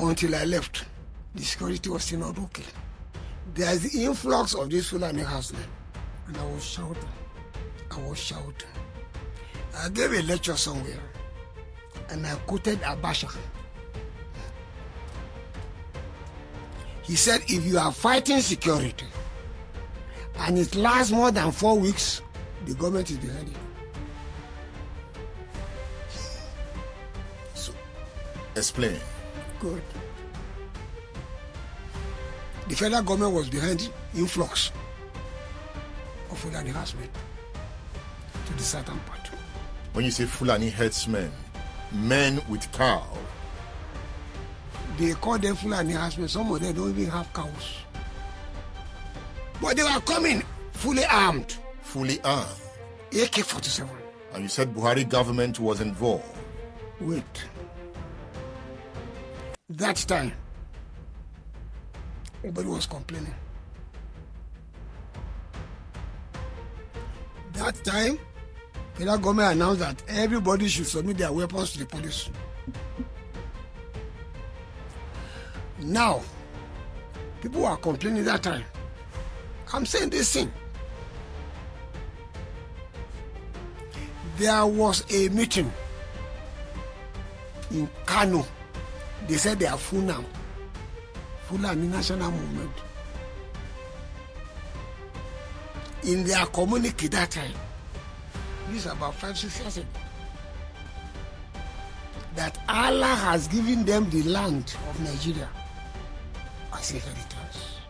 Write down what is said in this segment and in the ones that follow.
until I left, the security was still not okay. There's the influx of these Fulani herdsmen, and I was shouting. I gave a lecture somewhere, and I quoted Abacha. He said, if you are fighting security, and it lasts more than 4 weeks, the government is behind you. So, explain. Good. The federal government was behind the influx of Fulani herdsmen to the southern part. When you say Fulani herdsmen, men with cow, they call them Fulani herdsmen. Some of them don't even have cows. But they were coming fully armed. Fully armed? AK-47. And you said Buhari government was involved. Wait. That time, everybody was complaining. That time, the federal government announced that everybody should submit their weapons to the police. Now, people were complaining that time. I'm saying this thing. There was a meeting in Kano. They said they are full now. Fulani National Movement. In their communique that time, this is about 5-6 years ago, that Allah has given them the land of Nigeria as a inheritance.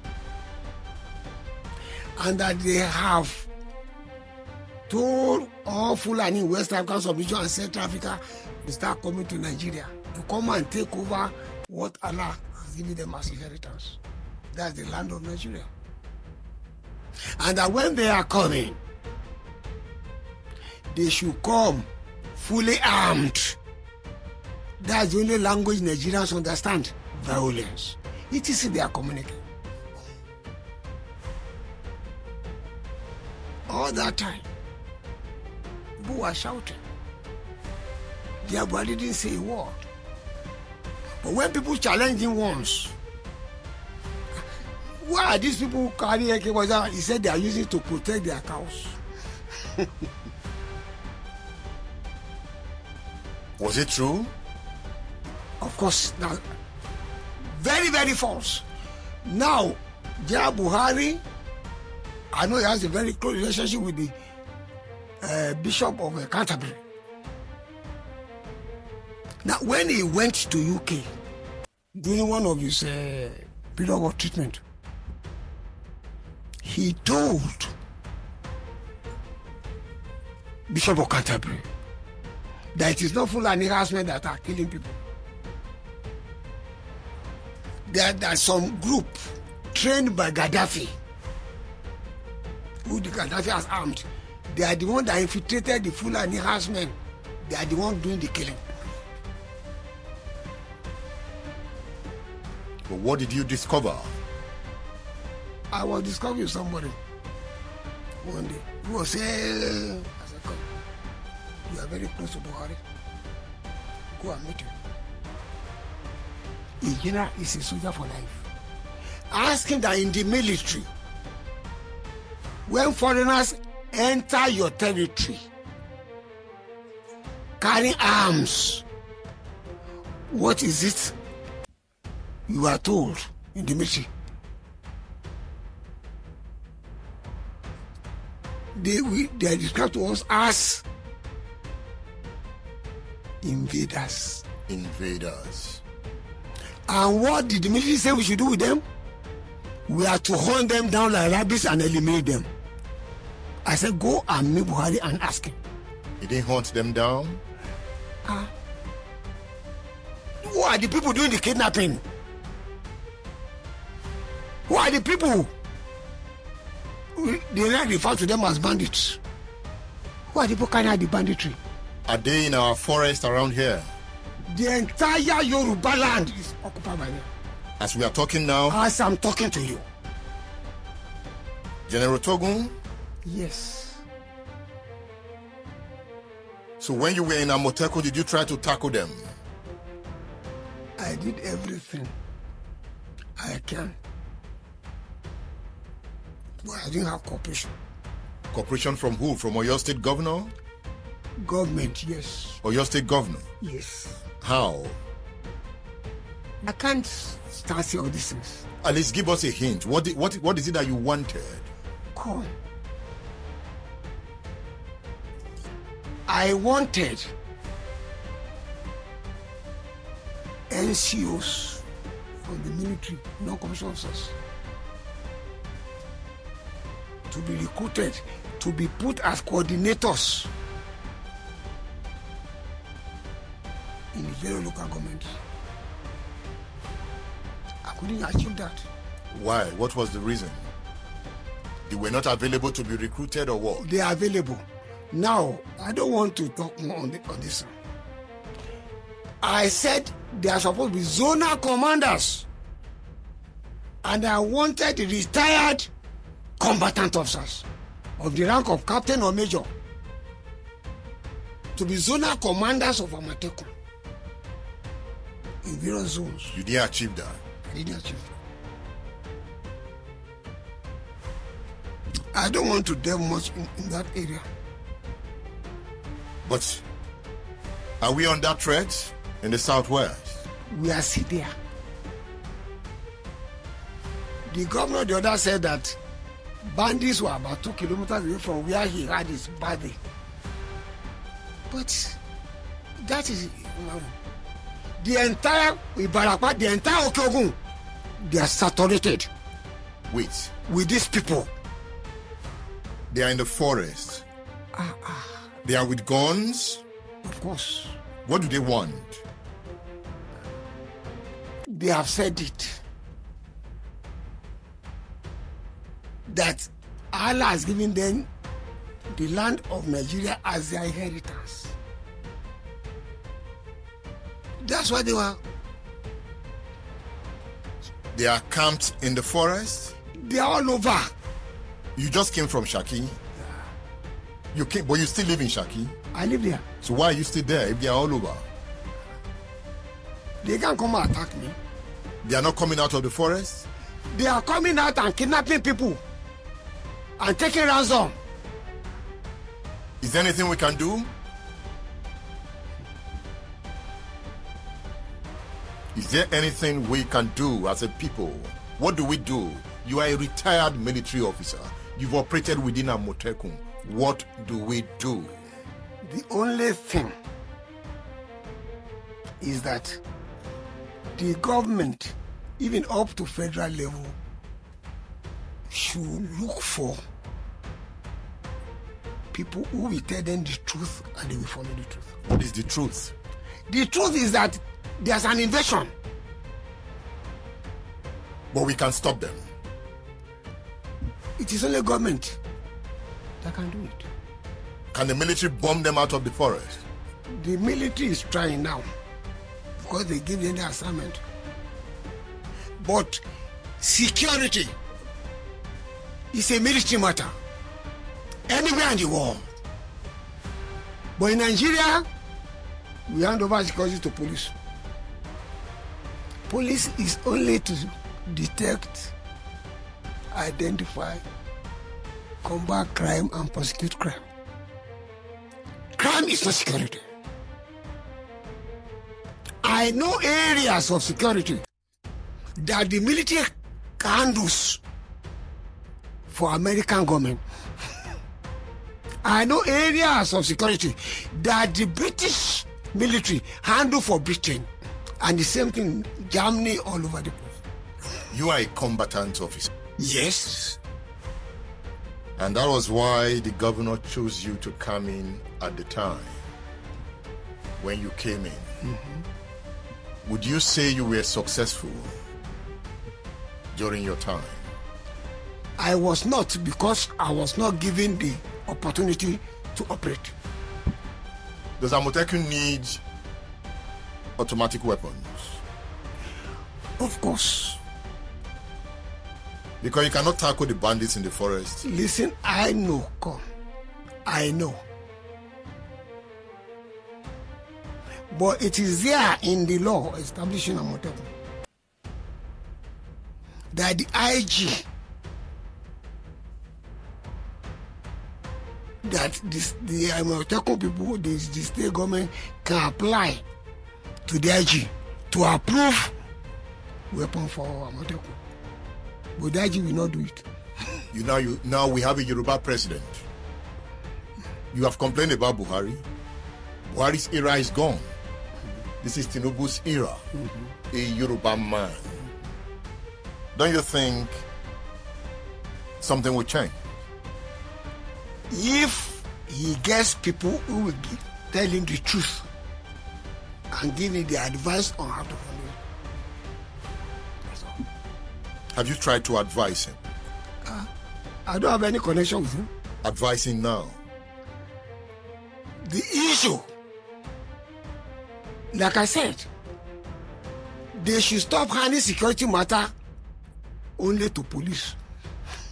And that they have told all Fulani in West African sub-region and Central Africa to start coming to Nigeria to come and take over what Allah has given them as inheritance. That's the land of Nigeria. And that when they are coming, they should come fully armed. That's the only language Nigerians understand. Violence. It is in their communication. All that time, people were shouting. Buhari didn't say a word. But when people challenge him once, why are these people who carry AK-47? He said they are using it to protect their cows. Was it true? Of course, now, very, very false. Now, General Buhari, I know he has a very close relationship with the Bishop of Canterbury. Now, when he went to UK, during one of his period of treatment, he told Bishop of Canterbury that it is not Fulani herdsmen that are killing people. There's some group trained by Gaddafi, who the Gaddafi has armed. They are the one that infiltrated the Fulani herdsmen. They are the one doing the killing. But what did you discover? I was discovering somebody one day who was saying, I said, come, you are very close to Buhari. Go and meet him. A general is a soldier for life. Ask him that in the military, when foreigners enter your territory carrying arms, what is it you are told in the military? They are described to us as invaders. Invaders. And what did the military say we should do with them? We are to hunt them down like rabbits and eliminate them. I said, go and meet Buhari and ask him. He didn't hunt them down? Who are the people doing the kidnapping? Who are the people? They refer to them as bandits. Who are the people carrying out the banditry? Are they in our forest around here? The entire Yoruba land is occupied by them. As we are talking now? As I'm talking to you. General Togun? Yes. So when you were in Amotekun, did you try to tackle them? I I did everything I can. But I didn't have cooperation. Cooperation from who? From Oyo State Governor? Government, yes. Oyo State Governor? Yes. How? I can't start saying all these things. At least give us a hint. What is it that you wanted? Come. I wanted NCOs from the military, non-commissioned officers, to be recruited, to be put as coordinators in the various local governments. I couldn't achieve that. Why? What was the reason? They were not available to be recruited or what? They are available. Now, I don't want to talk more on this. I said they are supposed to be zonal commanders. And I wanted retired combatant officers of the rank of captain or major to be zonal commanders of Amotekun in various zones. You didn't achieve that? I didn't achieve that. I don't want to delve much in that area. But are we under threat in the southwest? We are still there. The governor the other said that bandits were about 2 kilometers away from where he had his body. But that is the entire Ibarapa, the entire Okeogun, they are saturated. Wait. With these people. They are in the forest. They are with guns. Of course. What do they want? They have said it. That Allah has given them the land of Nigeria as their inheritance. That's why they were. They are camped in the forest? They are all over. You just came from Shaki? You came, but you still live in Shaki? I live there. So why are you still there if they are all over? They can't come and attack me. They are not coming out of the forest? They are coming out and kidnapping people and taking ransom. Is there anything we can do? Is there anything we can do as a people? What do we do? You are a retired military officer. You've operated within Amotekun. What do we do? The only thing is that the government, even up to federal level, should look for people who will tell them the truth and they will follow the truth. What is the truth? The truth is that there's an invasion. But we can stop them. It is only government that can do it. Can the military bomb them out of the forest? The military is trying now because they give them the assignment. But security is a military matter anywhere in the world. But in Nigeria, we hand over security to police. Police is only to detect, identify, combat crime and prosecute crime. Crime is not security. I know areas of security that the military handles for American government. I know areas of security that the British military handle for Britain, and the same thing Germany, all over the place. You are a combatant officer. Yes. And that was why the governor chose you to come in at the time when you came in. Mm-hmm. Would you say you were successful during your time? I was not, because I was not given the opportunity to operate. Does Amotekun need automatic weapons? Of course. Because you cannot tackle the bandits in the forest. Listen, I know, come. I know. But it is there in the law establishing Amotekun that the IG, that the Amotekun people, the state government can apply to the IG to approve weapon for Amotekun. But the IG will not do it. Now we have a Yoruba president. You have complained about Buhari. Buhari's era is gone. This is Tinubu's era. A Yoruba man. Don't you think something will change? If he gets people who will tell him the truth and give him the advice on how to follow it. That's all. Have you tried to advise him? I don't have any connection with him. Advising now. The issue, like I said, they should stop handling security matter only to police.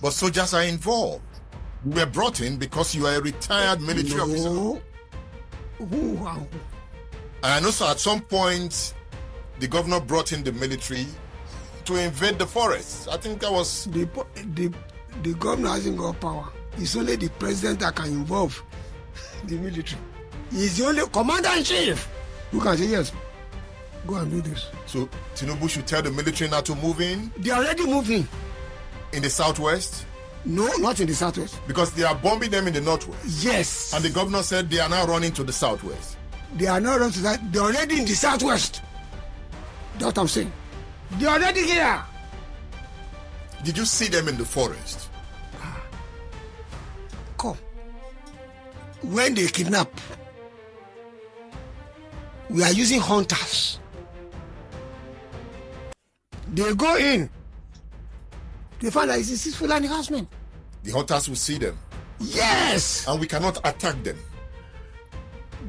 But soldiers are involved. You were brought in because you are a retired military officer. Who? And I know, sir, at some point, the governor brought in the military to invade the forests. I think that was... The governor hasn't got power. It's only the president that can involve the military. He's the only commander-in-chief who can say, yes, go and do this. So Tinubu should tell the military not to move in? They are already moving. In the southwest? No, not in the southwest. Because they are bombing them in the northwest? Yes. And the governor said they are now running to the southwest? They are not running to that. They are already in the southwest. That's what I'm saying. They are already here. Did you see them in the forest? Come. When they kidnap, we are using hunters. They go in. They find that it's a Fulani harassment. The hunters will see them? Yes. And we cannot attack them?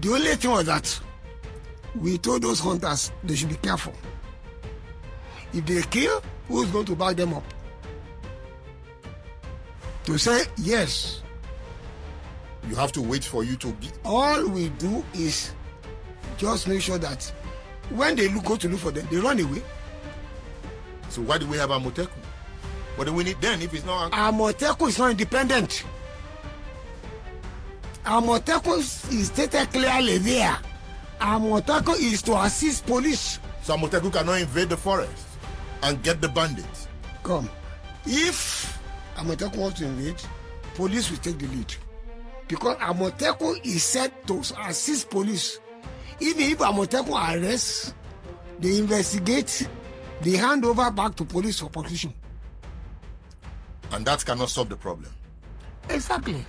The only thing was that we told those hunters they should be careful. If they kill, who's going to back them up? To say yes. You have to wait for you to be... All we do is just make sure that when they go to look for them, they run away. So why do we have Amotekun? What do we need then if it's not... Amotekun is not independent. Amotekun is stated clearly there. Amotekun is to assist police. So Amotekun cannot invade the forest and get the bandits? Come. If Amotekun wants to invade, police will take the lead. Because Amotekun is set to assist police. Even if Amotekun arrests, they investigate, they hand over back to police for prosecution. And that cannot solve the problem? Exactly.